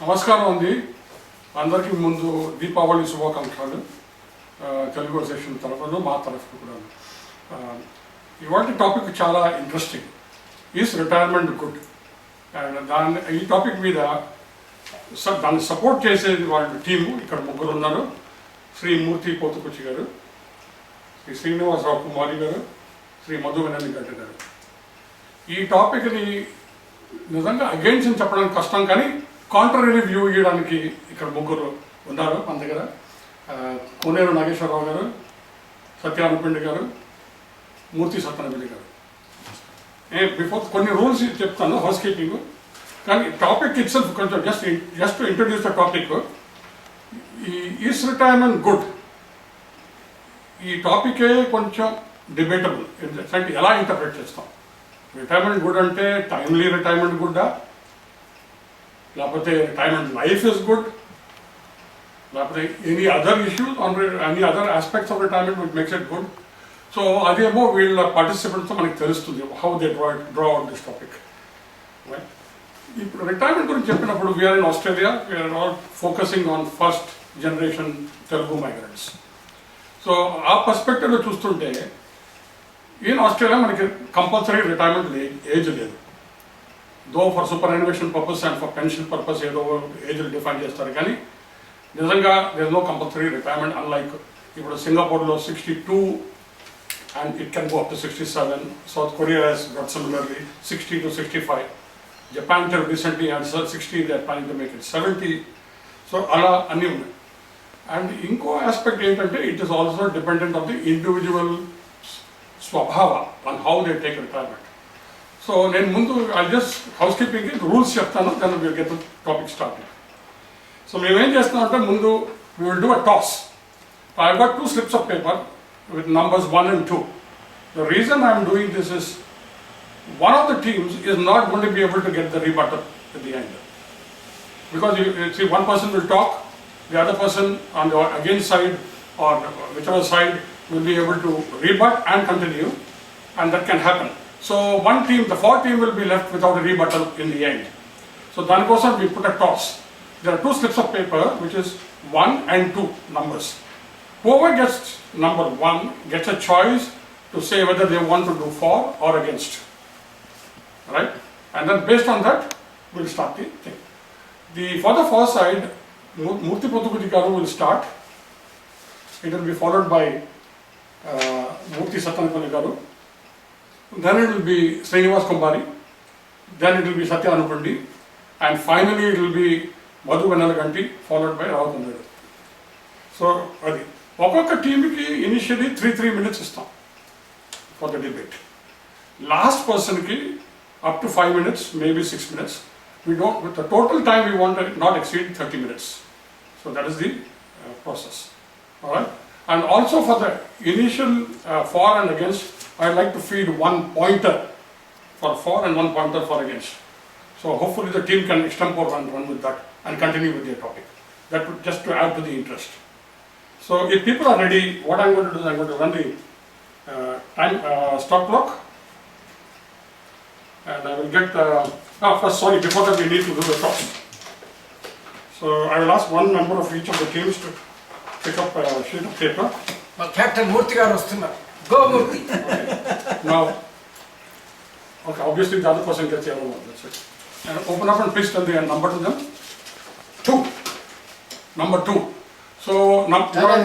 నమస్కారం అండి. అందరికీ ముందు దీపావళి శుభాకాంక్షలు. తెలుగు సెషన్ తరఫున మా తరఫున కూడా ఇవాళ టాపిక్ చాలా interesting. Is retirement good? And ఈ టాపిక్ మీద దాన్ని సపోర్ట్ చేసేది వాళ్ళ టీము ఇక్కడ ముగ్గురు ఉన్నారు. శ్రీ మూర్తి పోతుకుచ్చి గారు, శ్రీ శ్రీనివాసరావు కుమారి గారు, శ్రీ మధువెనల్లి గడ్డ గారు. ఈ టాపిక్ని నిజంగా అగెయిన్స్ అని చెప్పడానికి కష్టం, కానీ కాంట్రరీ వ్యూ ఇవ్వడానికి ఇక్కడ ముగ్గురు ఉన్నారు మన దగ్గర. కోనేరు నాగేశ్వరరావు గారు, సత్యానపిండి గారు, మూర్తి సత్యనపల్లి గారు. బిఫోర్ కొన్ని రూల్స్ చెప్తాను హౌస్ కీపింగ్, కానీ టాపిక్ ఇట్ సెల్ఫ్ కొంచెం just to introduce the topic. Is retirement good? ఈ టాపికే కొంచెం డిబేటబుల్. అంటే ఎలా ఇంటర్ప్రిట్ చేస్తాం? రిటైర్మెంట్ గుడ్ అంటే టైమ్లీ రిటైర్మెంట్ గుడ్డా, లేకపోతే రిటైర్మెంట్ లైఫ్ ఇస్ గుడ్, లేకపోతే any other issues on any other aspects of retirement which makes it good? So అదేమో వీళ్ళ పార్టిసిపెంట్స్తో మనకి తెలుస్తుంది how they draw out this topic. ఇప్పుడు రిటైర్మెంట్ గురించి చెప్పినప్పుడు we are in Australia, we are all focusing on first generation Telugu migrants. So ఆ పర్స్పెక్టివ్లో చూస్తుంటే ఇన్ ఆస్ట్రేలియా మనకి కంపల్సరీ రిటైర్మెంట్ ఏజ్ లేదు. Though for superannuation purpose and for pension purpose ఏదో ఏజ్లు డిఫైన్ చేస్తారు, కానీ నిజంగా there no compulsory retirement. Unlike ఇప్పుడు సింగపూర్లో 62 and it can go up to 67. South Korea has got similarly 60 to 65. Japan recently had 60, they are planning to make it 70. So ala anni unnai. And inko aspect entante it is also dependent on the individual swabhava on how they take retirement. So then mundu I'll just housekeeping rules cheptanu, then we'll get the topic started. So మేము ఏం చేస్తున్నామంటే ముందు we will do a toss. So I've got 2 slips of paper with numbers 1 and 2. The reason I'm doing this is one of the teams is not going to be able to get the rebuttal at the end, because you see one person will talk, the other person on the against side or whichever side will be able to rebut and continue, and that can happen. So one team, the 4th team, will be left without a rebuttal in the end. So దానికోసం we put a toss. There are 2 slips of paper which is 1 and 2 numbers. Whoever gets number 1 gets a choice to say whether they want to do for or against, right? And then based on that we'll start the thing. For the first side, Murthy Potukuchi garu will start. It will be followed by Murthy Satyanapalli garu. Then it will be Srinivas Kumbari. Then it will be Satya Anupandi, and finally it will be Madhuvenala Ganti, followed by Rao Kunderu. So adi ఒక్కొక్క టీమ్కి initially 3 minutes ఇస్తాం for the debate. Last పర్సన్కి up to 5 minutes, maybe 6 minutes. We don't, with the total time we want to not exceed 30 minutes. So that is the process. All right. And also for the initial for and against, I'd like to feed 1 pointer for and 1 pointer for against. So hopefully the team can extempore and run with that and continue with their topic. That would just to add to the interest. So if people are ready, what I'm going to do is I'm going to run the time stop clock, and I will get first, sorry, before that we need to do the toss. So I will ask one member of each of the teams to pick up a sheet of paper. Captain Murthy garu vastunnaru. Go Murthy. Now, okay, obviously the other person gets the other one, that's it. And open up and please tell the number to them. 2. Number 2. So number 1.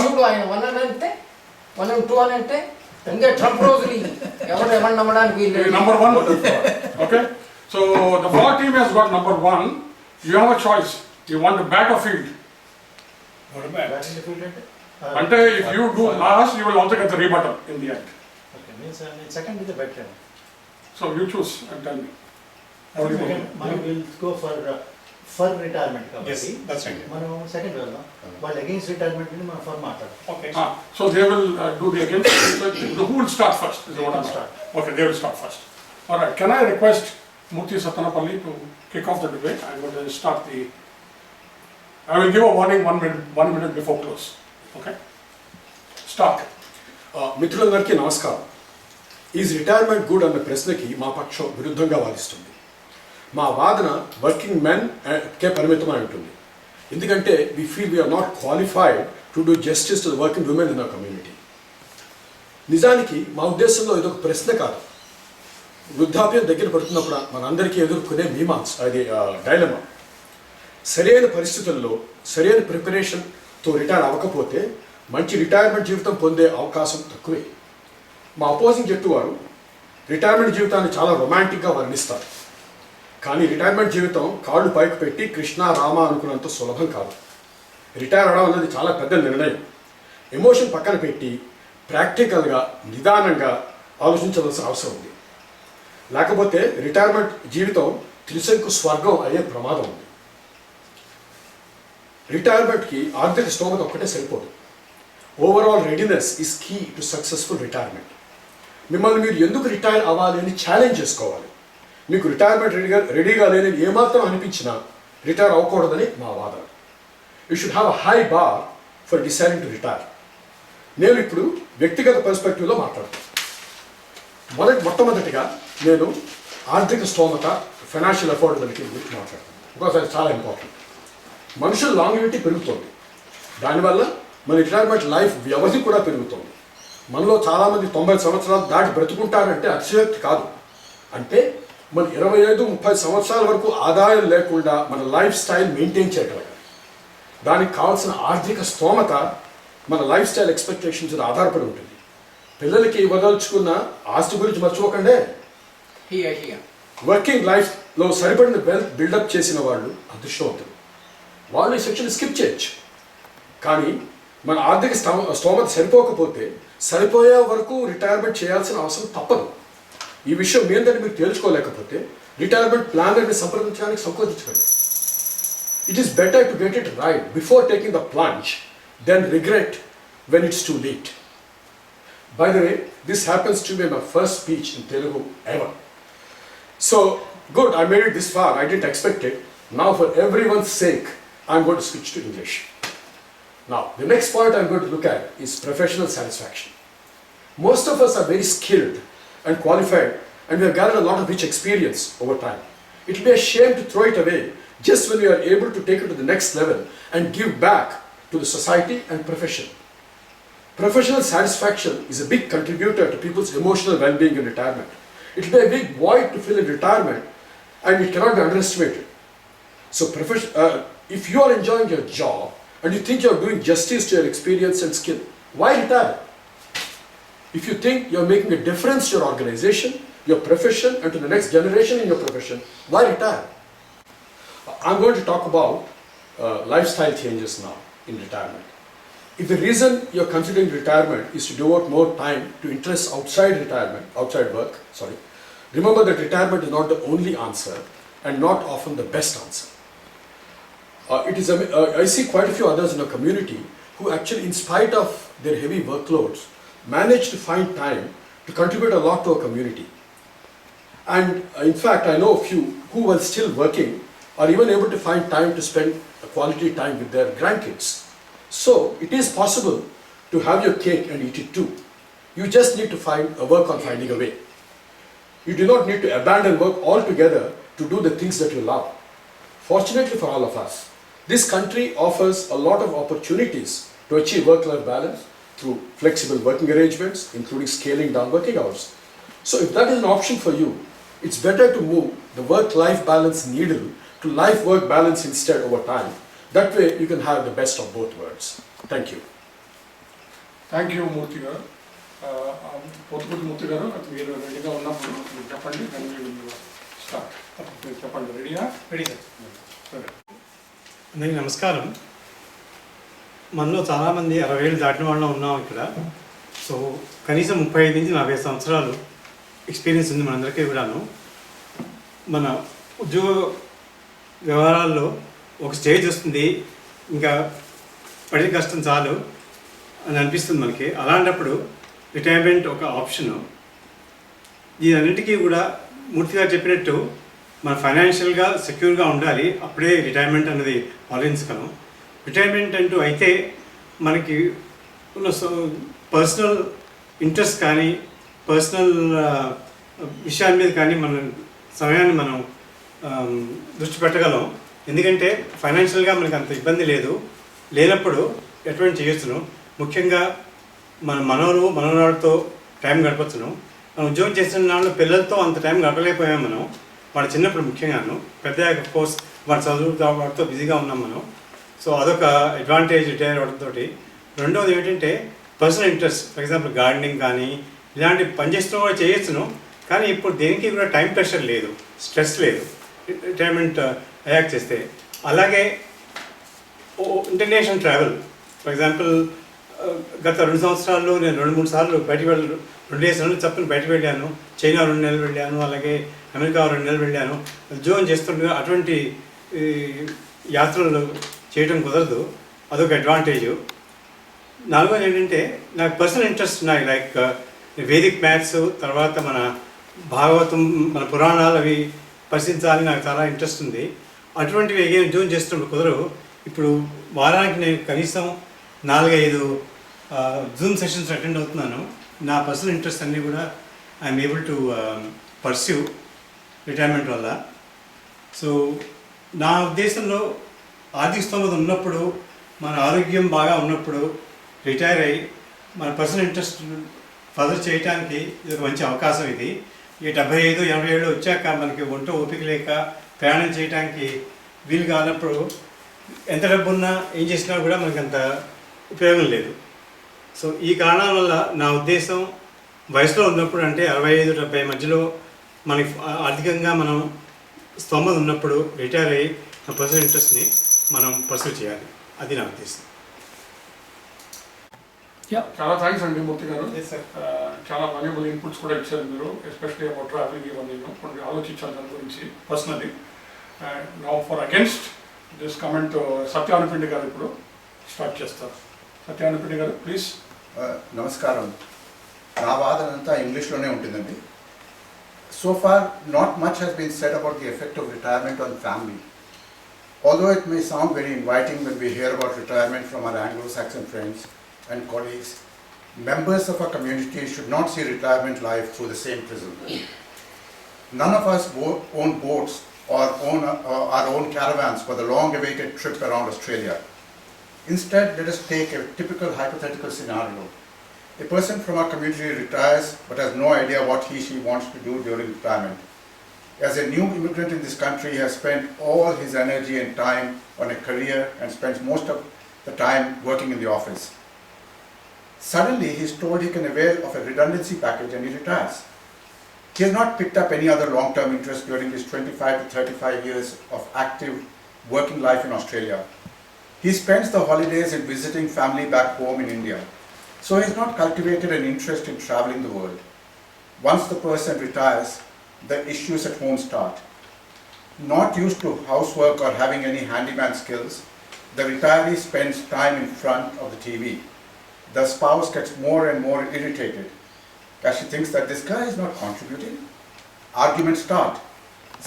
చూడు ఆయన 1 అని అంటే 1 and 2 అని అంటే ఇంకే Trump రోజులు ఎవరు ఎవరు నమ్మడానికి వీలు. Number 1. Okay. So the 4 team has got number 1. You have a choice. You want to bat or field? Ante if you do last, you will also get the rebuttal in the end. Okay, means second is the better. So you choose and tell me. మనం will go for retirement కాబట్టి. Yes, that's right. మనం second వెళ్దాం. వాళ్ళు against retirement ని మనం for మాట్లాడతాం. Okay. So they will do the against. Who will start first? Is what I'll start. Okay, they will start first. All right. Can I request Murthy Satyanapalli to kick off the debate? I'm going to start the. I will give a warning 1 minute before close. Okay. Start. మిత్రులందరికీ నమస్కారం. Is retirement good అన్న ప్రశ్నకి మా పక్షం విరుద్ధంగా వాదిస్తుంది. మా వాదన working men కే పరిమితమై ఉంటుంది. ఎందుకంటే we feel we are not qualified to do justice to the working women in our community. నిజానికి మా ఉద్దేశంలో ఇదొక ప్రశ్న కాదు. వృద్ధాప్యం దగ్గర పడుతున్నప్పుడు మనందరికీ ఎదుర్కొనే మీమాంస్, అది డైలమా. సరైన పరిస్థితుల్లో సరైన ప్రిపరేషన్తో రిటైర్ అవ్వకపోతే మంచి రిటైర్మెంట్ జీవితం పొందే అవకాశం తక్కువే. మా అపోజింగ్ జట్టు వారు రిటైర్మెంట్ జీవితాన్ని చాలా రొమాంటిక్గా వర్ణిస్తారు. కానీ రిటైర్మెంట్ జీవితం కాళ్ళు పైకి పెట్టి కృష్ణ రామ అనుకున్నంత సులభం కాదు. రిటైర్ అవడం అనేది చాలా పెద్ద నిర్ణయం. ఎమోషన్ పక్కన పెట్టి ప్రాక్టికల్గా నిదానంగా ఆలోచించవలసిన అవసరం ఉంది. లేకపోతే రిటైర్మెంట్ జీవితం త్రిశంకు స్వర్గం అయ్యే ప్రమాదం ఉంది. రిటైర్మెంట్కి ఆర్థిక స్తోమత ఒక్కటే సరిపోదు. Overall readiness is key to successful retirement. మిమ్మల్ని మీరు ఎందుకు రిటైర్ అవ్వాలి అని ఛాలెంజ్ చేసుకోవాలి. మీకు రిటైర్మెంట్ రెడీగా లేని ఏమాత్రం అనిపించినా రిటైర్ అవ్వకూడదని మా వాదన. You should have a high bar for deciding to retire. నేను ఇప్పుడు వ్యక్తిగత పర్స్పెక్టివ్లో మాట్లాడతాను. మొట్టమొదటిగా నేను ఆర్థిక స్తోమత, ఫైనాన్షియల్ అఫోర్డబిలిటీ గురించి మాట్లాడతాను. బికాస్ అది చాలా ఇంపార్టెంట్. మనుషుల లాంగివిటీ పెరుగుతుంది. దానివల్ల మన రిటైర్మెంట్ లైఫ్ వ్యవధి కూడా పెరుగుతుంది. మనలో చాలామంది 90 సంవత్సరాలు దాటి బ్రతుకుంటారంటే అతిశయోక్తి కాదు. అంటే మన 25-30 సంవత్సరాల వరకు ఆదాయం లేకుండా మన లైఫ్ స్టైల్ మెయింటైన్ చేయగలగాలి. దానికి కావాల్సిన ఆర్థిక స్తోమత మన లైఫ్ స్టైల్ ఎక్స్పెక్టేషన్స్ ఆధారపడి ఉంటుంది. పిల్లలకి ఇవ్వదలుచుకున్న ఆస్తి గురించి మర్చిపోకండి. వర్కింగ్ లైఫ్లో సరిపడిన వెల్త్ బిల్డప్ చేసిన వాళ్ళు అదృష్టవంతులు. వాళ్ళు ఈ సెక్షన్ స్కిప్ చేయొచ్చు. కానీ మన ఆర్థిక స్తోమత సరిపోకపోతే సరిపోయే వరకు రిటైర్మెంట్ చేయాల్సిన అవసరం తప్పదు. ఈ విషయం మీ అందరినీ మీరు తేల్చుకోలేకపోతే రిటైర్మెంట్ ప్లానర్ని సంప్రదించడానికి సంకోచించకండి. It is better to get it right before taking the plunge then regret when it's too late. By the way, this happens to be my first speech in Telugu ever. So, good, I made it this far. I didn't expect it. Now, for everyone's sake, I'm going to switch to English. Now, the next point I'm going to look at is professional satisfaction. Most of us are very skilled and qualified, and we have gathered a lot of rich experience over time. It will be a shame to throw it away just when we are able to take it to the next level and give back to the society and profession. Professional satisfaction is a big contributor to people's emotional well-being in retirement. It will be a big void to fill in retirement, and it cannot be underestimated. So, if you are enjoying your job and you think you are doing justice to your experience and skill, why retire? If you think you are making a difference to your organization, your profession, and to the next generation in your profession, why retire? I'm going to talk about lifestyle changes now in retirement. If the reason you're considering retirement is to devote more time to interests outside work, remember that retirement is not the only answer and not often the best answer. I see quite a few others in our community who actually, in spite of their heavy workloads, manage to find time to contribute a lot to our community. And in fact, I know a few who, while still working, are even able to find time to spend quality time with their grandkids. So, it is possible to have your cake and eat it too. You just need to work on finding a way. You do not need to abandon work altogether to do the things that you love. Fortunately for all of us, this country offers a lot of opportunities to achieve work-life balance through flexible working arrangements, including scaling down working hours. So, if that is an option for you, it's better to move the work-life balance needle to life-work balance instead over time. That way you can have the best of both worlds. Thank you. Thank you Murthy garu. Pottuputi మూర్తి గారు, మీరు రెడీగా ఉన్నప్పుడు మీరు చెప్పండి. Start. మీరు చెప్పండి. రెడీనా? Ready sir. సరే. అందరికీ నమస్కారం. మనలో చాలామంది 60 ఏళ్ళు దాటిన వాళ్ళం ఉన్నాం ఇక్కడ. సో కనీసం 35 నుంచి 40 సంవత్సరాలు ఎక్స్పీరియన్స్ ఉంది మనందరికీ కూడాను. మన ఉద్యోగ వ్యవహారాల్లో ఒక స్టేజ్ వస్తుంది, ఇంకా పడిన కష్టం చాలు అని అనిపిస్తుంది మనకి. అలాంటప్పుడు రిటైర్మెంట్ ఒక ఆప్షను. దీనన్నింటికీ కూడా మూర్తి గారు చెప్పినట్టు మన ఫైనాన్షియల్గా సెక్యూర్గా ఉండాలి, అప్పుడే రిటైర్మెంట్ అనేది ఆలోచించగలం. రిటైర్మెంట్ అంటూ అయితే మనకి ఉన్న పర్సనల్ ఇంట్రెస్ట్ కానీ పర్సనల్ విషయాల మీద కానీ మన సమయాన్ని మనం దృష్టి పెట్టగలం. ఎందుకంటే ఫైనాన్షియల్గా మనకి అంత ఇబ్బంది లేనప్పుడు ఎటువంటి చేయొచ్చును. ముఖ్యంగా మన మనవరాలతో టైం గడపచ్చును. మనం ఉద్యోగం చేసిన వాళ్ళు పిల్లలతో అంత టైం గడపలేకపోయాం మనం. వాడు చిన్నప్పుడు ముఖ్యంగాను, పెద్ద కోర్స్ వాడు చదువుతో వాటితో బిజీగా ఉన్నాం మనం. సో అదొక అడ్వాంటేజ్ రిటైర్ అవ్వడంతో. రెండవది ఏంటంటే personal interest. For example gardening కానీ ఇలాంటి పని చేస్తూ కూడా చేయొచ్చును. కానీ ఇప్పుడు దేనికి కూడా టైం ప్రెషర్ లేదు, స్ట్రెస్ లేదు రిటైర్మెంట్ అయ్యాక్ చేస్తే. అలాగే ఇంటర్నేషనల్ ట్రావెల్. ఫర్ ఎగ్జాంపుల్ గత 2 సంవత్సరాల్లో నేను 2-3 సార్లు బయటకు 2 డేస్ చప్పును బయటకు వెళ్ళాను. చైనా 2 నెలలు వెళ్ళాను, అలాగే అమెరికా 2 నెలలు వెళ్ళాను. ఉద్యోగం చేస్తుండగా అటువంటి యాత్రలు చేయడం కుదరదు. అదొక అడ్వాంటేజు. నాలుగోది ఏంటంటే నాకు పర్సనల్ ఇంట్రెస్ట్ ఉన్నాయి. లైక్ వేదిక్ మ్యాథ్స్, తర్వాత మన భాగవతం, మన పురాణాలు అవి పరిశీలించాలని నాకు చాలా ఇంట్రెస్ట్ ఉంది. అటువంటివి ఏం ఉద్యోగం చేస్తున్నప్పుడు కుదరవు. ఇప్పుడు వారానికి నేను కనీసం 4-5 జూమ్ సెషన్స్ అటెండ్ అవుతున్నాను. నా పర్సనల్ ఇంట్రెస్ట్ అన్నీ కూడా I'm able to pursue retirement వల్ల. సో నా ఉద్దేశంలో ఆర్థిక స్తోమత ఉన్నప్పుడు, మన ఆరోగ్యం బాగా ఉన్నప్పుడు రిటైర్ అయ్యి మన పర్సనల్ ఇంట్రెస్ట్ ఫర్దర్ చేయడానికి ఇది ఒక మంచి అవకాశం. ఇది ఈ 75-80 ఏళ్ళు వచ్చాక మనకి ఒంటో ఓపిక లేక ప్రయాణం చేయడానికి వీలు కానప్పుడు ఎంత డబ్బు ఉన్నా ఏం చేసినా కూడా మనకి అంత ఉపయోగం లేదు. సో ఈ కారణాల వల్ల నా ఉద్దేశం వయసులో ఉన్నప్పుడు, అంటే 65-70 మధ్యలో మనకి ఆర్థికంగా మనం స్తోమత ఉన్నప్పుడు రిటైర్ అయ్యి నా పర్సనల్ ఇంట్రెస్ట్ని మనం పర్సూ చేయాలి. అది నా ఉద్దేశం. చాలా థ్యాంక్స్ అండి మూర్తి గారు. Yes, sir. చాలా వాల్యుబుల్ ఇన్పుట్స్ కూడా ఇచ్చారు మీరు, ఎస్పెషల్లీ అబౌట్ ట్రావెలింగ్. ఇవన్నీ కొన్ని ఆలోచించాను దాని గురించి personally. Now for against this comment Satyanupindi garu ఇప్పుడు స్టార్ట్ చేస్తారు. సత్యానుపిండి గారు ప్లీజ్. నమస్కారం. నా వాదన అంతా ఇంగ్లీష్లోనే ఉంటుందండి. So far not much has been said about the effect of retirement on family. Although it may sound very inviting when we hear about retirement from our Anglo-Saxon friends and colleagues, members of our community should not see retirement life through the same prism. None of us own boats or own our own caravans for the long-awaited trip around Australia. Instead, let us take a typical hypothetical scenario. A person from our community retires but has no idea what she wants to do during retirement. As a new immigrant in this country, he has spent all his energy and time on a career and spends most of the time working in the office. Suddenly, he is told he can avail of a redundancy package and he retires. He has not picked up any other long-term interest during his 25 to 35 years of active working life in Australia. He spends the holidays in visiting family back home in India. So he has not cultivated an interest in traveling the world. Once the person retires, the issues at home start. Not used to housework or having any handyman skills, the retiree spends time in front of the TV. The spouse gets more and more irritated as she thinks that this guy is not contributing. Arguments start.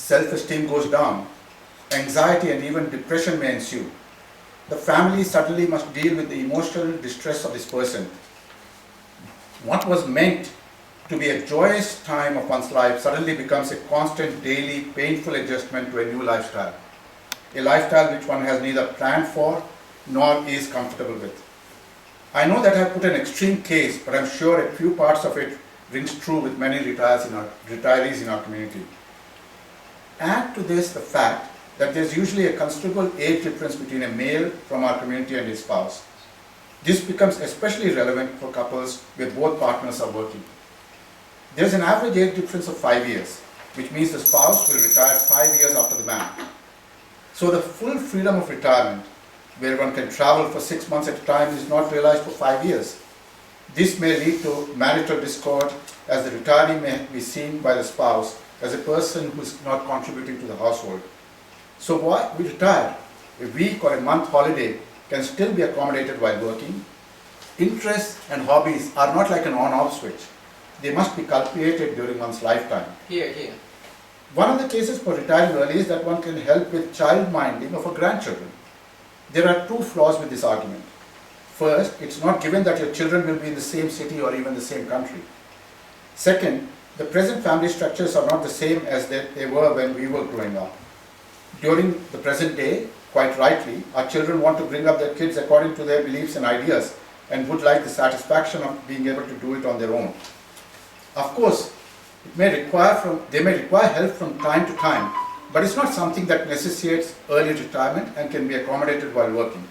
Self-esteem goes down. Anxiety and even depression may ensue. The family suddenly must deal with the emotional distress of this person. What was meant to be a joyous time of one's life suddenly becomes a constant, daily, painful adjustment to a new lifestyle. A lifestyle which one has neither planned for nor is comfortable with. I know that I have put an extreme case, but I'm sure a few parts of it rings true with many retirees in our community. Add to this the fact that there's usually a considerable age difference between a male from our community and his spouse. This becomes especially relevant for couples where both partners are working. There's an average age difference of 5 years, which means the spouse will retire 5 years after the man. So the full freedom of retirement, where one can travel for 6 months at a time, is not realized for 5 years. This may lead to marital discord, as the retiree may be seen by the spouse as a person who is not contributing to the household. So why we retire? A week or a month holiday can still be accommodated while working. Interests and hobbies are not like an on-off switch. They must be cultivated during one's lifetime. Here. One of the cases for retiring early is that one can help with child minding of our grandchildren. There are 2 flaws with this argument. First, it's not given that your children will be in the same city or even the same country. Second, the present family structures are not the same as they were when we were growing up. During the present day, quite rightly, our children want to bring up their kids according to their beliefs and ideas and would like the satisfaction of being able to do it on their own. Of course, they may require help from time to time, but it's not something that necessitates early retirement and can be accommodated while working.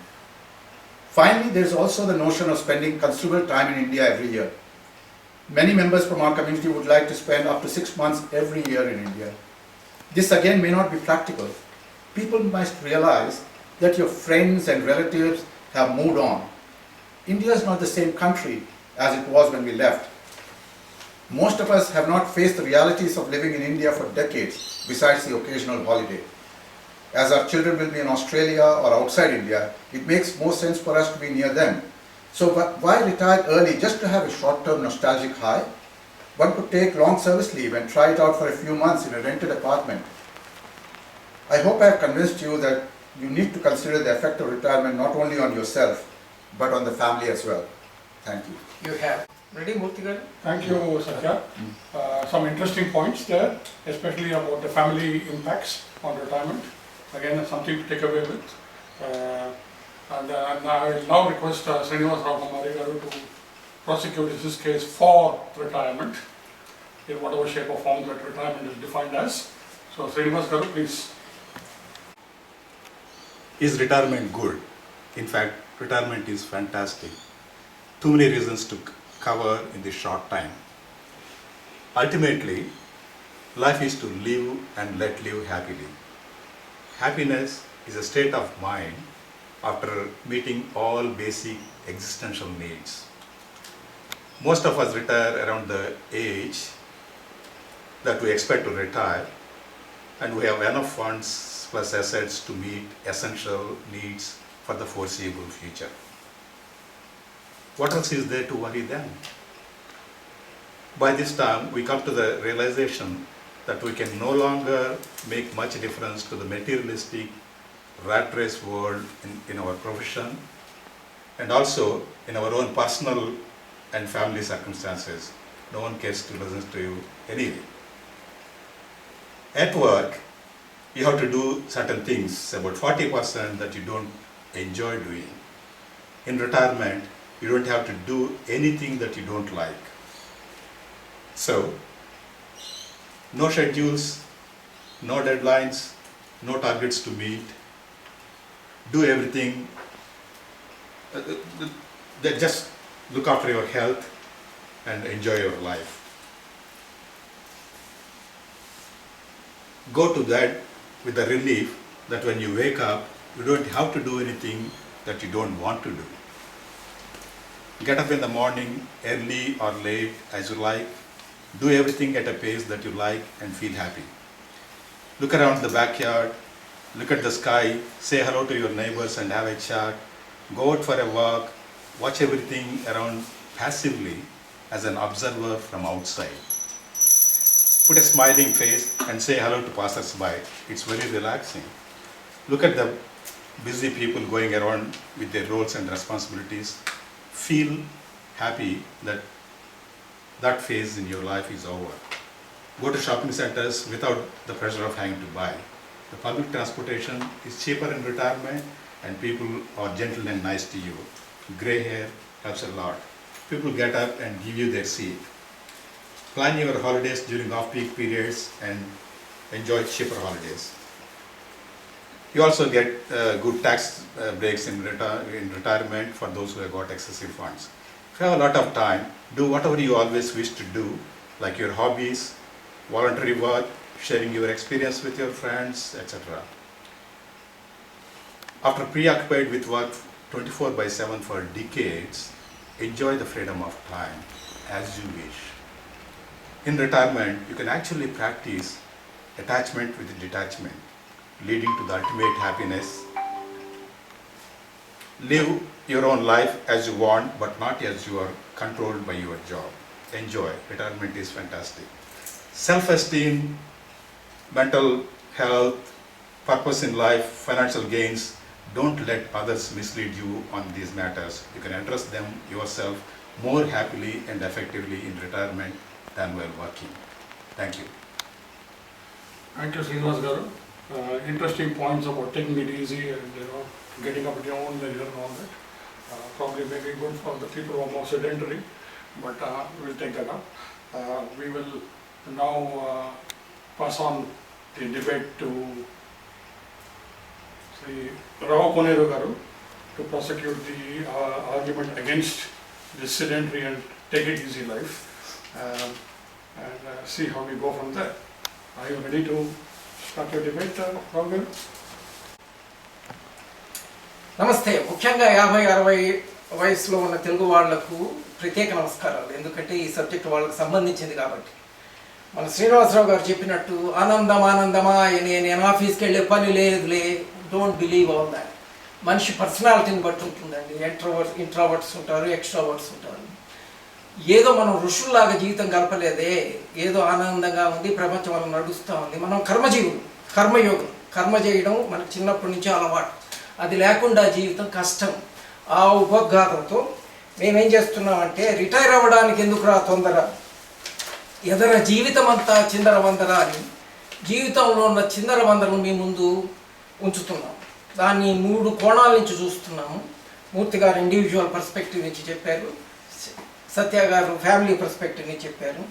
Finally, there is also the notion of spending considerable time in India every year. Many members from our community would like to spend up to 6 months every year in India. This again may not be practical. People must realize that your friends and relatives have moved on. India is not the same country as it was when we left. Most of us have not faced the realities of living in India for decades, besides the occasional holiday. As our children will be in Australia or outside India, it makes more sense for us to be near them. So why retire early just to have a short-term nostalgic high? One could take long service leave and try it out for a few months in a rented apartment. I hope I have convinced you that you need to consider the effect of retirement not only on yourself, but on the family as well. Thank you. You have. Ready, Murthy garu? Thank you, Satya. Some interesting points there, especially about the family impacts on retirement. Again, something to take away with. And I will now request Srinivas Rao Kumari garu to prosecute his case for retirement in whatever shape or form that retirement is defined as. So, Srinivas garu, please. Is retirement good? In fact, retirement is fantastic. Too many reasons to cover in this short time. Ultimately, life is to live and let live happily. Happiness is a state of mind after meeting all basic existential needs. Most of us retire around the age that we expect to retire, and we have enough funds plus assets to meet essential needs for the foreseeable future. What else is there to worry then? By this time, we come to the realization that we can no longer make much difference to the materialistic rat race world in our profession and also in our own personal and family circumstances. No one cares to listen to you anyway. At work, you have to do certain things, about 40% that you don't enjoy doing. In retirement, you don't have to do anything that you don't like. So, no schedules, no deadlines, no targets to meet. Do everything, just look after your health and enjoy your life. Go to bed with the relief that when you wake up, you don't have to do anything that you don't want to do. Get up in the morning, early or late, as you like. Do everything at a pace that you like and feel happy. Look around the backyard, look at the sky, say hello to your neighbors and have a chat. Go out for a walk, watch everything around passively as an observer from outside. Put a smiling face and say hello to passers-by. It's very relaxing. Look at the busy people going around with their roles and responsibilities. Feel happy that that phase in your life is over. Go to shopping centers without the pressure of having to buy. The public transportation is cheaper in retirement and people are gentle and nice to you. Grey hair helps a lot. People get up and give you their seat. Plan your holidays during off-peak periods and enjoy cheaper holidays. You also get good tax breaks in retirement for those who have got excessive funds. If you have a lot of time, do whatever you always wish to do, like your hobbies, voluntary work, sharing your experience with your friends, etc. After preoccupied with work 24/7 for decades, enjoy the freedom of time as you wish. In retirement, you can actually practice attachment with detachment, leading to the ultimate happiness. Live your own life as you want, but not as you are controlled by your job. Enjoy. Retirement is fantastic. Self-esteem, mental health, purpose in life, financial gains, don't let others mislead you on these matters. You can address them yourself more happily and effectively in retirement than while working. Thank you. Thank you, Srinivas garu. interesting points about taking it easy and getting up at your own leisure and all that. Probably may be good for the people who are more sedentary, but we'll take that up. We will now pass on the debate to Sri Rao Koneru Garu to prosecute the argument against this sedentary and take it easy life, and see how we go from there. Are you ready to start your debate, Rao Garu? నమస్తే. ముఖ్యంగా 50-60 వయసులో ఉన్న తెలుగు వాళ్లకు ప్రత్యేక నమస్కారాలు. ఎందుకంటే ఈ subject వాళ్ళకి సంబంధించింది కాబట్టి. మన శ్రీనివాసరావు గారు చెప్పినట్టు ఆనందమా నేను ఆఫీస్కి వెళ్ళే పని లేదులే, డోంట్ బిలీవ్ ఆల్ దాట్. మనిషి పర్సనాలిటీని బట్టి ఉంటుందండి. ఇంట్రావర్ట్స్ ఉంటారు, ఎక్స్ట్రావర్ట్స్ ఉంటారు. ఏదో మనం ఋషుల్లాగా జీవితం గడపలేదే, ఏదో ఆనందంగా ఉంది, ప్రపంచం మనం నడుస్తూ ఉంది. మనం కర్మజీవులు, కర్మయోగం. కర్మ చేయడం మనకు చిన్నప్పటి నుంచి అలవాటు. అది లేకుండా జీవితం కష్టం. ఆ ఉపఘాతంతో మేమేం చేస్తున్నామంటే, రిటైర్ అవ్వడానికి ఎందుకురా తొందర, ఎదర జీవితం అంతా చిందర వందర అని జీవితంలో ఉన్న చిందర వందరను మీ ముందు ఉంచుతున్నాం. దాన్ని 3 కోణాల నుంచి చూస్తున్నాము. మూర్తి గారు ఇండివిజువల్ పర్స్పెక్టివ్ నుంచి చెప్పారు, సత్య గారు ఫ్యామిలీ పర్స్పెక్టివ్ నుంచి చెప్పారు,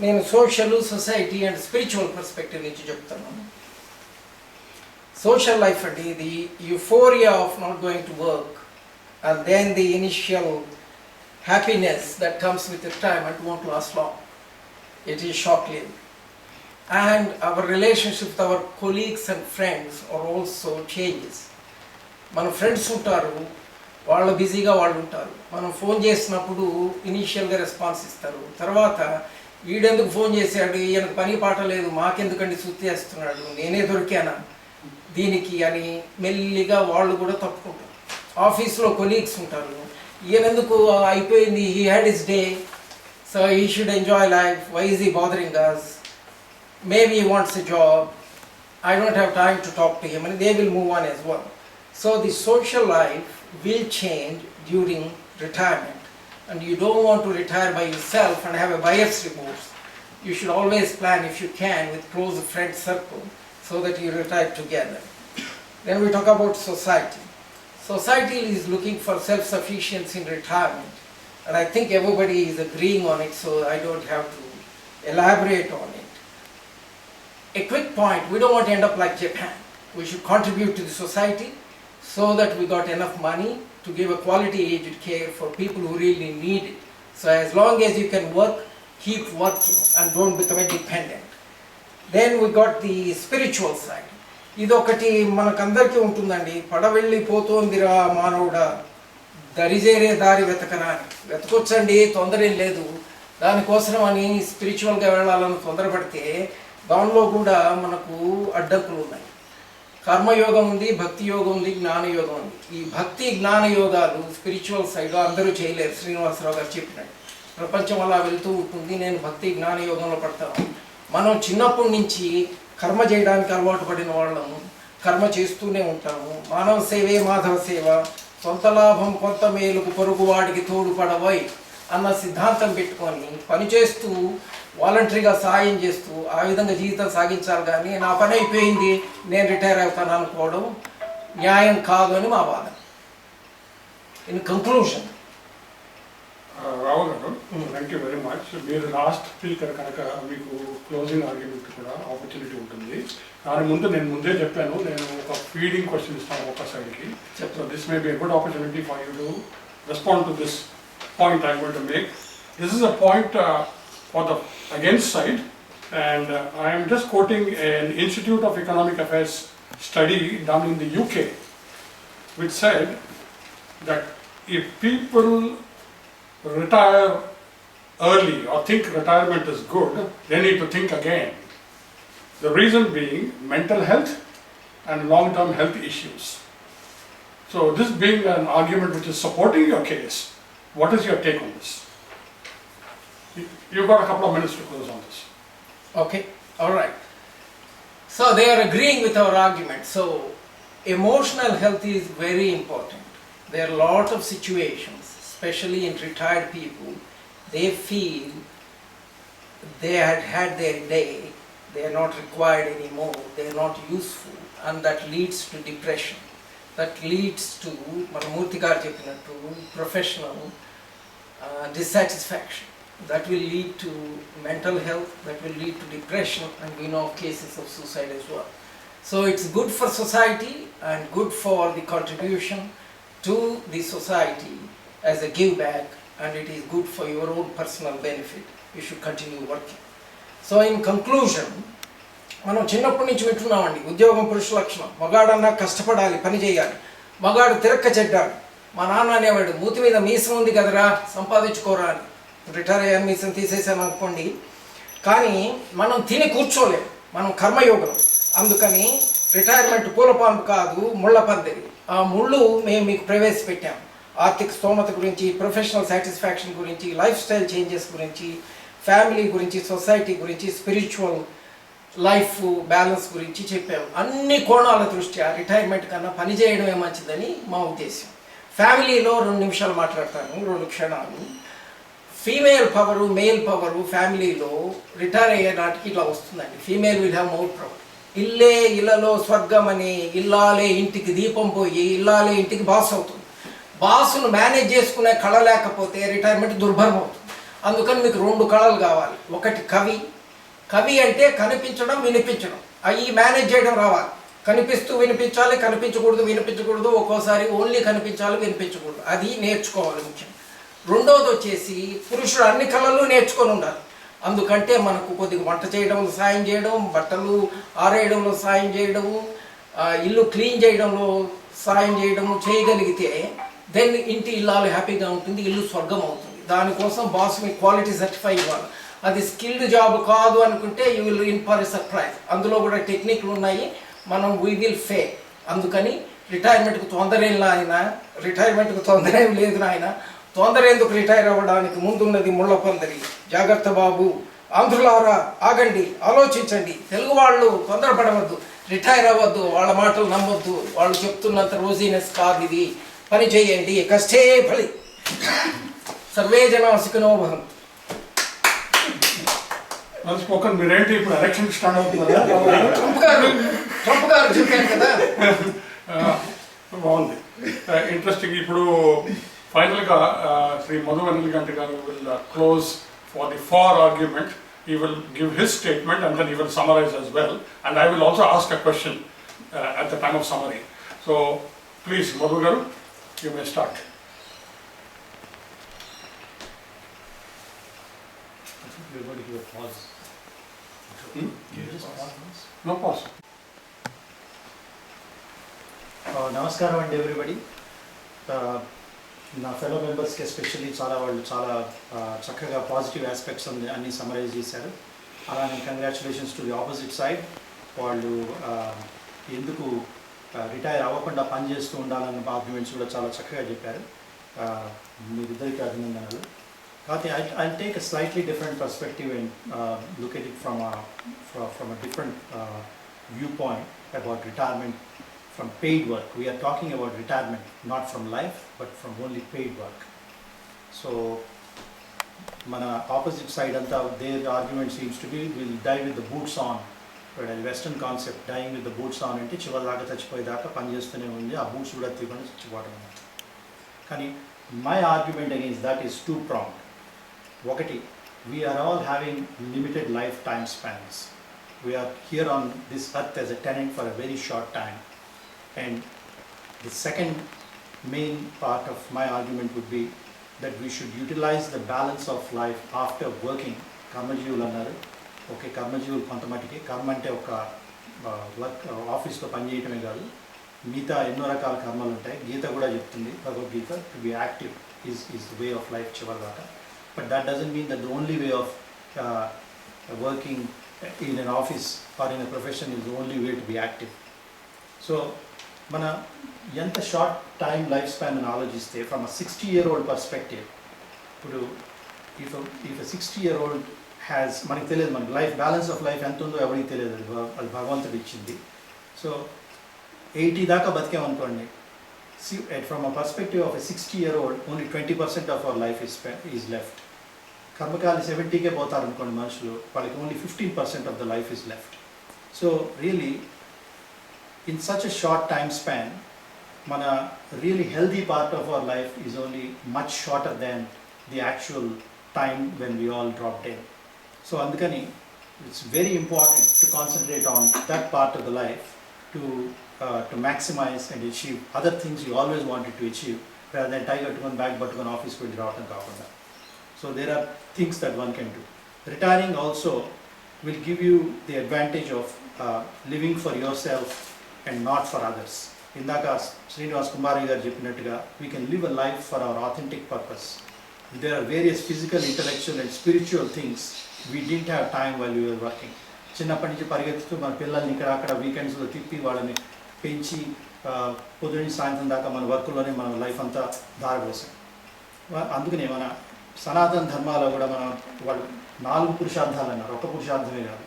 నేను social, society and spiritual perspective నుంచి చెప్తున్నాను. Social life అంటే the euphoria of not going to work and then the initial happiness that comes with retirement won't last long. It is short-lived. And our relationship with our colleagues and friends are also changes. మన friends ఉంటారు, వాళ్ళు బిజీగా వాళ్ళు ఉంటారు. మనం phone చేసినప్పుడు ఇనీషియల్గా response ఇస్తారు. తర్వాత వీడెందుకు ఫోన్ చేశాడు, ఈయనకు పని పాట లేదు, మాకెందుకండి సుత్తి వేస్తున్నాడు, నేనే దొరికానా దీనికి అని మెల్లిగా వాళ్ళు కూడా తప్పుకుంటారు. ఆఫీస్లో కొలీగ్స్ ఉంటారు, ఈయనెందుకు అయిపోయింది, he had his day, so he should enjoy life, why is he bothering us, maybe he wants a job, I don't have time to talk to him, and they will move on as well. So the social life will change during retirement, and you don't want to retire by yourself and have a buyer's remorse. You should always plan, if you can, with close friend circle, so that you retire together. Then we talk about society. Society is looking for self-sufficiency in retirement, and I think everybody is agreeing on it, so I don't have to elaborate on it. A quick point, we don't want to end up like Japan. We should contribute to the society so that we got enough money to give a quality aged care for people who really need it. So as long as you can work, keep working and don't become a dependent. Then we got the spiritual side. ఇదొకటి మనకందరికీ ఉంటుందండి. పడవెళ్ళిపోతోందిరా మానవుడా, దరిజేరే దారి వెతకరా అని. వెతకొచ్చండి, తొందర ఏం లేదు. దానికోసం అని స్పిరిచువల్గా వెళ్ళాలని తొందరపడితే దానిలో కూడా మనకు అడ్డంకులు ఉన్నాయి. కర్మయోగం ఉంది, భక్తి యోగం ఉంది, జ్ఞానయోగం ఉంది. ఈ భక్తి జ్ఞాన యోగాలు స్పిరిచువల్ సైడ్లో అందరూ చేయలేరు. శ్రీనివాసరావు గారు చెప్పినట్టు ప్రపంచం అలా వెళ్తూ ఉంటుంది, నేను భక్తి జ్ఞాన యోగంలో పడతాను. మనం చిన్నప్పటి నుంచి కర్మ చేయడానికి అలవాటు పడిన వాళ్ళము, కర్మ చేస్తూనే ఉంటాము. మానవ సేవే మాధవ సేవ, సొంత లాభం కొంత మేలుకు పొరుగువాడికి తోడుపడవై అన్న సిద్ధాంతం పెట్టుకొని పనిచేస్తూ వాలంటరీగా సాయం చేస్తూ ఆ విధంగా జీవితం సాగించాలి. కానీ నా పని అయిపోయింది, నేను రిటైర్ అవుతాను అనుకోవడం న్యాయం కాదు అని మా వాదన. ఇన్ కంక్లూషన్, రావు గారు, థ్యాంక్ యూ వెరీ మచ్. మీరు లాస్ట్ స్పీకర్ కనుక మీకు క్లోజింగ్ ఆర్గ్యుమెంట్ కూడా ఆపర్చునిటీ ఉంటుంది. దాని ముందు నేను ముందే చెప్పాను, నేను ఒక ఫీడింగ్ క్వశ్చన్ ఇస్తాను ఒక సైడ్కి. So this may be a good opportunity for you to respond to this point I going to make. This is a point for the against side, and I am just quoting an Institute of Economic Affairs study done in the UK, which said that if people retire early or think retirement is good, they need to think again. The reason being mental health and long-term health issues. So this being an argument which is supporting your case, what is your take on this? You've got a couple of minutes to close on this. okay, all right. So they are agreeing with our argument. So emotional health is very important. There are a lot of situations, especially in retired people, they feel they had had their day, they are not required anymore, they are not useful. and that leads to depression, that leads to మన మూర్తి గారు చెప్పినట్టు professional dissatisfaction, that will lead to mental health, that will lead to depression, and we know of cases of suicide as well. So it's good for society and good for the contribution to the society as a give back, and it is good for your own personal benefit. You should continue working. So in conclusion, మనం చిన్నప్పటి నుంచి వింటున్నామండి, ఉద్యోగం పురుష లక్షణం, మగాడన్నా కష్టపడాలి, పని చేయాలి, మగాడు తిరక్క చెడ్డాడు. మా నాన్న అనేవాడు, మూతి మీద మీసం ఉంది కదరా సంపాదించుకోరా అని. రిటైర్ అయ్యాను, మీసం తీసేసాను అనుకోండి, కానీ మనం తిని కూర్చోలేము, మనం కర్మయోగులం. అందుకని రిటైర్మెంట్ పూలపాన్పు కాదు, ముళ్ళ పందిరి. ఆ ముళ్ళు మేము మీకు ప్రవేశపెట్టాము. ఆర్థిక స్తోమత గురించి, ప్రొఫెషనల్ సాటిస్ఫాక్షన్ గురించి, లైఫ్ స్టైల్ చేంజెస్ గురించి, ఫ్యామిలీ గురించి, సొసైటీ గురించి, స్పిరిచువల్ లైఫ్ బ్యాలెన్స్ గురించి చెప్పాము. అన్ని కోణాల దృష్ట్యా రిటైర్మెంట్ కన్నా పని చేయడమే మంచిదని మా ఉద్దేశం. ఫ్యామిలీలో 2 నిమిషాలు మాట్లాడతాను, 2 క్షణాలు. ఫీమేల్ పవరు, మేల్ పవరు ఫ్యామిలీలో రిటైర్ అయ్యే నాటికి ఇట్లా వస్తుందండి. Female will have more power. ఇల్లే ఇళ్లలో స్వర్గం అని, ఇల్లాలే ఇంటికి దీపం పోయి, ఇల్లాలే ఇంటికి బాస్ అవుతుంది. బాసును మేనేజ్ చేసుకునే కళ లేకపోతే రిటైర్మెంట్ దుర్భరం అవుతుంది. అందుకని మీకు 2 కళలు కావాలి. ఒకటి కవి. కవి అంటే కనిపించడం, వినిపించడం, అవి మేనేజ్ చేయడం రావాలి. కనిపిస్తూ వినిపించాలి, కనిపించకూడదు, వినిపించకూడదు, ఒక్కోసారి ఓన్లీ కనిపించాలి, వినిపించకూడదు, అది నేర్చుకోవాలి ముఖ్యం. రెండోది వచ్చేసి పురుషుడు అన్ని కళలు నేర్చుకొని ఉండాలి. అందుకంటే మనకు కొద్దిగా వంట చేయడంలో సాయం చేయడం, బట్టలు ఆరేయడంలో సాయం చేయడము, ఇల్లు క్లీన్ చేయడంలో సాయం చేయడము చేయగలిగితే దెన్ ఇంటి ఇల్లాలు హ్యాపీగా ఉంటుంది, ఇల్లు స్వర్గం అవుతుంది. దానికోసం బాస్ మీకు క్వాలిటీ సర్టిఫై ఇవ్వాలి. అది స్కిల్డ్ జాబ్ కాదు అనుకుంటే you will in for a surprise. అందులో కూడా టెక్నిక్లు ఉన్నాయి, మనం వీ విల్ ఫెయిల్. అందుకని రిటైర్మెంట్కి తొందర ఏం నాయన, రిటైర్మెంట్కి తొందర ఏం లేదు నాయన. తొందర ఎందుకు, రిటైర్ అవ్వడానికి ముందున్నది ముళ్ళ పందిరి. జాగ్రత్త బాబు. ఆంధ్రులారా ఆగండి, ఆలోచించండి. తెలుగు వాళ్ళు తొందరపడవద్దు, రిటైర్ అవ్వద్దు, వాళ్ళ మాటలు నమ్మొద్దు, వాళ్ళు చెప్తున్నంత రోజీనెస్ కాదు ఇది. పని చేయండి, కష్టే ఫలి. సర్వే జన సుఖినో భవంతు. స్పోకన్ మీరేంటి ఇప్పుడు ఎలక్షన్ స్టార్ట్ అవుతుంది కదా, ట్రంప్ గారు చెప్పారు కదా. బాగుంది, ఇంట్రెస్టింగ్. ఇప్పుడు ఫైనల్గా Shri Madhu Anil Ganti garu will close for the far argument. He will give his statement and then he will summarize as well. And I will also ask a question at the time of summary. So please, Madhu garu, you may start. We're going to give a pause. No pause. నమస్కారం అండి everybody. నా fellow మెంబర్స్కి especially వాళ్ళు చాలా చక్కగా positive aspects అన్ని summarise చేశారు. అలానే congratulations to the opposite side. వాళ్ళు ఎందుకు రిటైర్ అవ్వకుండా పనిచేస్తూ ఉండాలన్న ఆర్గ్యుమెంట్స్ కూడా చాలా చక్కగా చెప్పారు. మీరిద్దరికి అభినందనలు. కాకపోతే I take a slightly different perspective and look at it from a different viewpoint about retirement from paid work. We are talking about retirement not from life but from only paid work. So mana opposite side anta their argument seems to be we'll die with the boots on. But a western concept dying with the boots on ante chivardaaka chachipoyedaka pani chestune undi aa boots kuda teekonda chachipotam. Kani my argument against that is two pronged. Okati, we are all having limited lifetime spans. We are here on this earth as a tenant for a very short time. And the second main part of my argument would be that we should utilize the balance of life after working. Karmajivulu annaru. Okay, karmajivulu kontamatiki karma ante oka work ఆఫీస్లో పనిచేయటమే కాదు, మిగతా ఎన్నో రకాల కర్మలు ఉంటాయి. గీత కూడా చెప్తుంది, Bhagavad Gita, to be active is the way of life చివరి దాకా. But that doesn't mean that the only way of working in an office or in a profession is the only way to be active. So మన ఎంత short time life span అని ఆలోచిస్తే from a 60-year-old perspective, ఇప్పుడు if a 60-year-old has, మనకి తెలియదు మనకి life balance of life ఎంత ఉందో ఎవరికి తెలియదు, అది భగవంతుడు ఇచ్చింది. సో 80 దాకా బతికామనుకోండి, from a perspective of a 60-year-old only 20% of our life is left. కర్మకాలి 70కే పోతారనుకోండి మనుషులు, వాళ్ళకి only 15% of the life is left. So really in such a short time span, mana really healthy part of our life is only much shorter than the actual time when we all drop dead. So andukani it's very important to concentrate on that part of the life to maximize and achieve other things you always wanted to achieve, rather than tie kattukoni bag pattukoni office ku velli raavatam kaakunda. So there are things that one can do. Retiring also will give you the advantage of living for yourself and not for others. Indaka Srinivas Kumbari garu cheppinattuga, we can live a life for our authentic purpose. There are various physical, intellectual and spiritual things we didn't have time while we were working. చిన్నప్పటి నుంచి పరిగెత్తుతూ మన పిల్లల్ని ఇక్కడ అక్కడ వీకెండ్స్లో తిప్పి వాళ్ళని పెంచి పొద్దున్న సాయంత్రం దాకా మన వర్క్లోనే మన లైఫ్ అంతా దారపోసాం. అందుకనే మన సనాతన ధర్మాలో కూడా మనం వాళ్ళు 4 పురుషార్థాలు అన్నారు, ఒక పురుషార్థమే కాదు,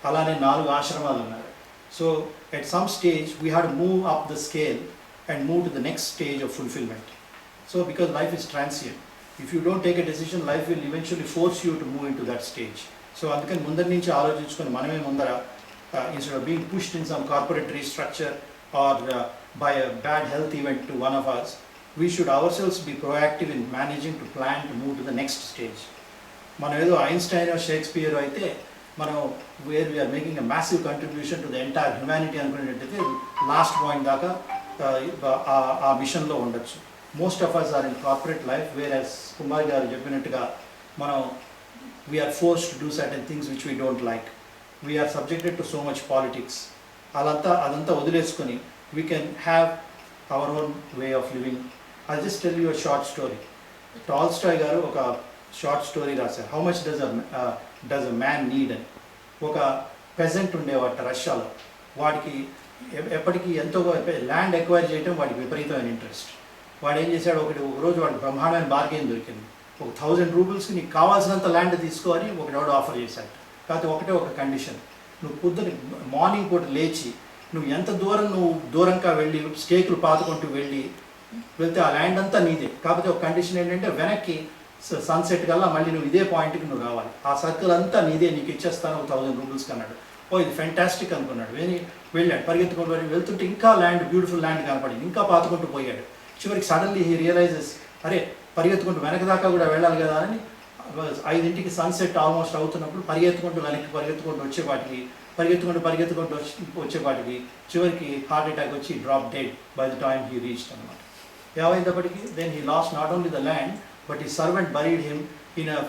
అలానే 4 ఆశ్రమాలు అన్నారు. So at some stage we had move up the scale and move to the next stage of fulfilment. So because life is transient, if you don't take a decision life will eventually force you to move in to that stage. So అందుకని ముందర నుంచి ఆలోచించుకొని మనమే ముందర instead of being pushed in some corporate restructure or by a bad health event to one of us, we should ourselves be proactive in managing to plan to move to the next stage. మనం ఏదో Einstein Shakespeare అయితే మనం where we are making a massive contribution to the entire humanity అనుకునేటట్టయితే last point దాకా ఆ మిషన్లో ఉండొచ్చు. Most of us are in corporate life, whereas Kumar garu చెప్పినట్టుగా మనం we are forced to do certain things which we don't like, we are subjected to so much politics. అదంతా వదిలేసుకొని we can have our own way of living. I'll just tell you a short story. Tolstoy garu oka short story rasaru, how much does a man need అని. ఒక pheasant ఉండేవాట రష్యాలో, వాడికి ఎప్పటికీ ఎంతో land acquire చేయడం వాడికి విపరీతమైన ఇంట్రెస్ట్. వాడు ఏం చేశాడు, ఒక రోజు వాడికి బ్రహ్మాండమైన బార్గెన్ దొరికింది. ఒక 1000 రూపీస్కి నీకు కావాల్సినంత ల్యాండ్ తీసుకో అని ఒకటి ఆఫర్ చేశాడు. కాకపోతే ఒక కండిషన్, నువ్వు పొద్దున మార్నింగ్ పూట లేచి నువ్వు ఎంత దూరంగా వెళ్ళి స్టేకులు పాతుకుంటూ వెళ్తే ఆ ల్యాండ్ అంతా నీదే. కాకపోతే ఒక కండిషన్ ఏంటంటే వెనక్కి సన్సెట్ కల్లా మళ్ళీ నువ్వు ఇదే పాయింట్కి నువ్వు రావాలి, ఆ సర్కిల్ అంతా నీదే, నీకు ఇచ్చేస్తాను ఒక 1000 రూపీస్కి అన్నాడు. ఇది ఫెంటాస్టిక్ అనుకున్నాడు. వెళ్ళాడు, పరిగెత్తుకుంటూ వెళ్తుంటే ఇంకా ల్యాండ్, బ్యూటిఫుల్ ల్యాండ్ కనపడింది, ఇంకా పాతుకుంటూ పోయాడు. చివరికి సడన్లీ హీ రియలైజెస్, అరే పరిగెత్తుకుంటూ వెనక దాకా కూడా వెళ్ళాలి కదా అని 5ంటికి సన్సెట్ ఆల్మోస్ట్ అవుతున్నప్పుడు పరిగెత్తుకుంటూ వచ్చేపాటికి చివరికి హార్ట్ అటాక్ వచ్చి drop dead by the time he reached అనమాట. ఏమైనప్పటికీ then he lost not only the land but he servant buried him in a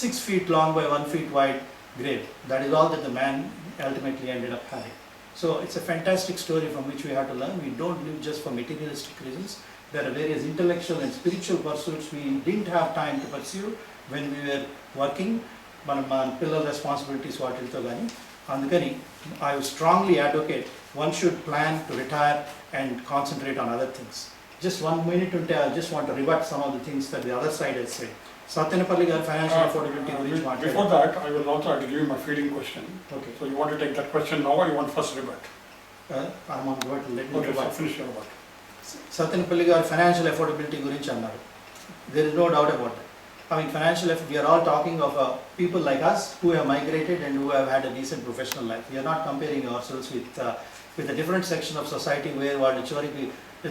6 feet long by 1 feet wide grave. That is all that the man ultimately ended up having. So it's a fantastic story from which we have to learn. We don't live just for materialistic reasons. There are various intellectual and spiritual pursuits we didn't have time to pursue when we were working. మన పిల్లల responsibilities వాటితో కానీ. అందుకని I would strongly advocate one should plan to retire and concentrate on other things. Just 1 minute unte I just want to rebut some of the things that the other side has said. Satyanapalli garu financial affordability gurinchi maatladadu. Before that, I will also have to give you my feeding question. Okay. So you want to take that question now or you want first rebut? I'm on rebut. Let me Okay, so rebut. finish your rebut. Satyanapalli garu financial affordability gurinchi annaru. There is no doubt about it. I mean, we are all talking of people like us who have migrated and who have had a decent professional life. We are not comparing ourselves with a different section of society where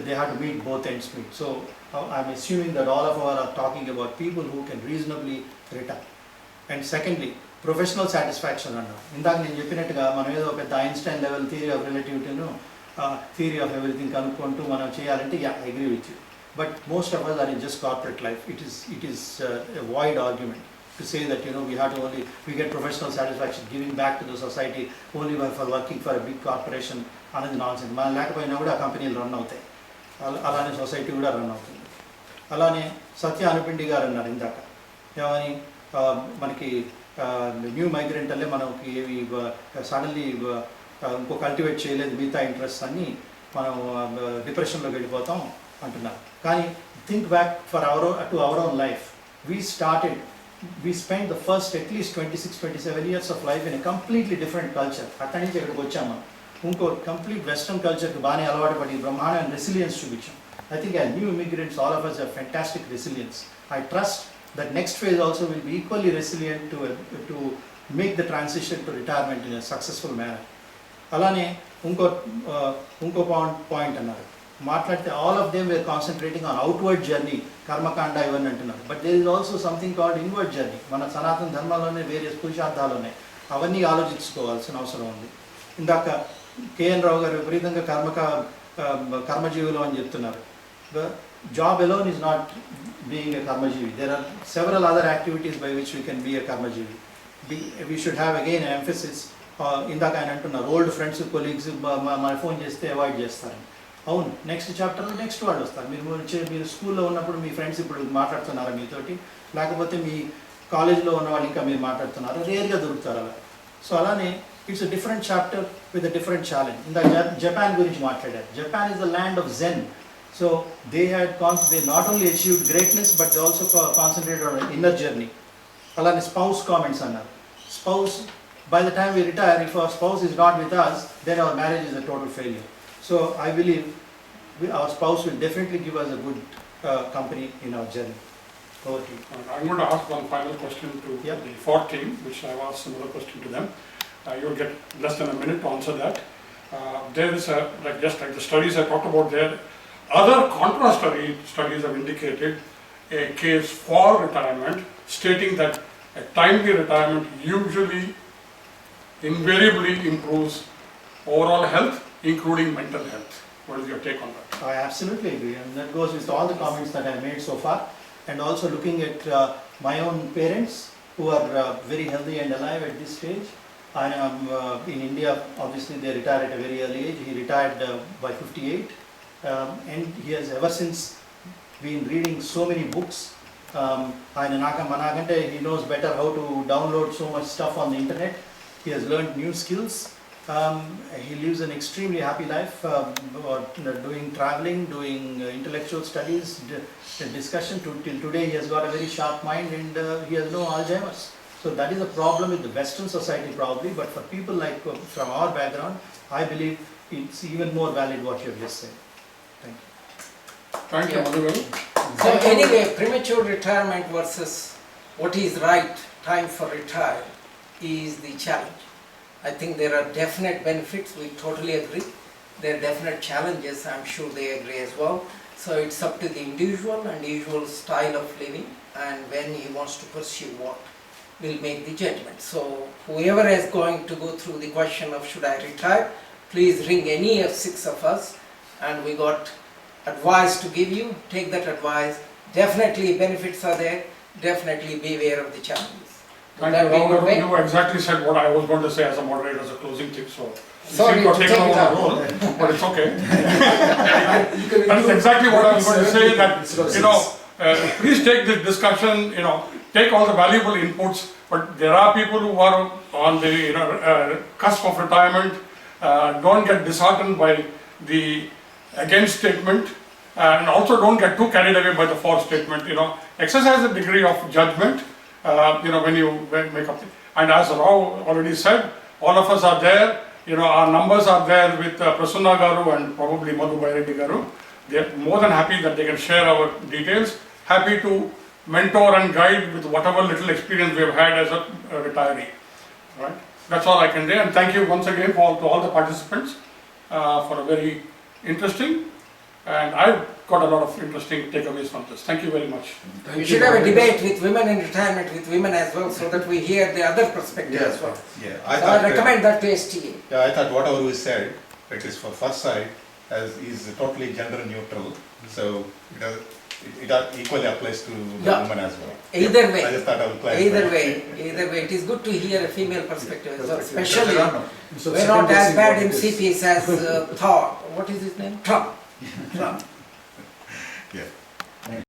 they have to meet both ends meet. So I'm assuming that all of us are talking about people who can reasonably retire. And secondly, professional satisfaction అన్నారు. ఇందాక నేను చెప్పినట్టుగా మనం ఏదో పెద్ద Einstein level theory of రిలేటివిటీను theory of everything కనుక్కుంటూ మనం చేయాలంటే I agree with you. But most of us are in just corporate life. It is a wide argument to say that we get professional satisfaction giving back to the society only for working for a big corporation. Another nonsense. మనం లేకపోయినా కూడా ఆ కంపెనీలు run అవుతాయి, అలానే society కూడా run అవుతుంది. అలానే సత్య అనుపిండి గారు అన్నారు ఇందాక ఏమని, మనకి న్యూ మైగ్రెంట్ అల్లే మనకి సడన్లీ ఇంకో కల్టివేట్ చేయలేదు మిగతా ఇంట్రెస్ట్ అన్ని మనం డిప్రెషన్లోకి వెళ్ళిపోతాం అంటున్నారు. కానీ think back to our own life. we spent the first at least 26-27 years of life in a completely different culture. అక్కడి నుంచి ఇక్కడికి వచ్చాము, ఇంకో కంప్లీట్ వెస్ట్రన్ కల్చర్కి బాగానే అలవాటు పడి బ్రహ్మాండ అండ్ రెసిలియన్స్ చూపించాం. I think as new immigrants, all of us have fantastic resilience. I trust that next phase also will be equally resilient to make the transition to retirement in a successful manner. అలానే ఇంకో point అన్నారు, మాట్లాడితే all of them were concentrating on outward journey, కర్మకాండ ఇవన్నీ అంటున్నారు. But there is also something called inward journey. మన సనాతన ధర్మాల్లోనే వేరే పురుషార్థాలు ఉన్నాయి, అవన్నీ ఆలోచించుకోవాల్సిన అవసరం ఉంది. ఇందాక కేఎన్ రావు గారు విపరీతంగా కర్మజీవులు అని చెప్తున్నారు. Job alone is not being a karmajivi. There are several other activities by which we can be a karmajivi. We should have again an emphasis. ఇందాక ఆయన అంటున్నారు ఓల్డ్ ఫ్రెండ్స్ కొలీగ్స్ మన ఫోన్ చేస్తే అవాయిడ్ చేస్తారని. అవును, నెక్స్ట్ చాప్టర్లో next వాళ్ళు వస్తారు. మీరు స్కూల్లో ఉన్నప్పుడు మీ ఫ్రెండ్స్ ఇప్పుడు మాట్లాడుతున్నారా మీతోటి, లేకపోతే మీ కాలేజ్లో ఉన్న వాళ్ళు ఇంకా మీరు మాట్లాడుతున్నారు, రేర్గా దొరుకుతారు అలా. సో అలానే it's a different chapter with a different challenge. ఇందాక జపాన్ గురించి మాట్లాడారు. Japan is the land of Zen. So they not only achieved greatness but they also concentrated on an inner journey. Alani spouse comments on that. Spouse, by the time we retire, if our spouse is not with us, then our marriage is a total failure. So I believe our spouse will definitely give us a good company in our journey. Over to you. I'm going to ask one final question to Yep. the FORT team, which I've asked similar question to them. You'll get less than a minute to answer that. There is just like the studies I talked about there, other contrast studies have indicated a case for retirement, stating that a timely retirement usually invariably improves overall health, including mental health. What is your take on that? I absolutely agree, and that goes with all the comments that I made so far, and also looking at my own parents who are very healthy and alive at this stage. I am in India, obviously they retired at a very early age. He retired by 58. And he has ever since been reading so many books. He knows better how to download so much stuff on the internet. He has learned new skills. He lives an extremely happy life, doing traveling, doing intellectual studies, discussion. Till today he has got a very sharp mind and he has no Alzheimer's. So that is a problem with the Western society probably, but for people like from our background, I believe it's even more valid what you have just said. Thank you, Yeah. Madhuvel. So anyway, premature retirement versus what is right time for retire is the challenge. I think there are definite benefits, we totally agree. There are definite challenges, I'm sure they agree as well. So it's up to the individual and individual style of living and when he wants to pursue what will make the judgment. So whoever is going to go through the question of should I retire, please ring any of 6 of us and we got advice to give you. Take that advice. Definitely benefits are there. Definitely be aware of the challenges. Thank That you, being Rahul. the way- You exactly said what I was going to say as a moderator, as a closing tip, so. you Sorry seem to have to taken take it over up. the role, but it's okay. You can That's include exactly what I was going to say, that, instead of you know, six. please take this discussion, take all the valuable inputs, but there are people who are on the, cusp of retirement. Don't get disheartened by the against statement, and also don't get too carried away by the for statement, Exercise a degree of judgment, when you make up. And as Rao already said, all of us are there, our numbers are there with Prasanna Garu and probably Madhu Bhairedi Garu. They are more than happy that they can share our details. Happy to mentor and guide with whatever little experience we have had as a retiree. Right? That's all I can say, and thank you once again to all the participants for a very interesting, and I've got a lot of interesting takeaways from this. Thank you very much. We should have a debate with women in retirement, with women as well, so that we hear the other perspective as well. Yeah, So I recommend that to STA. Yeah, I thought whatever we said, it is for first sight, is totally gender neutral. So it equally applies to the Yeah. women as well. Either way, I just thought I would clarify. either way, it is good to hear a female perspective as well, especially So we're not second as guessing bad what in it is. CPs as Thor. What is his name? Trump. Trump. Yeah.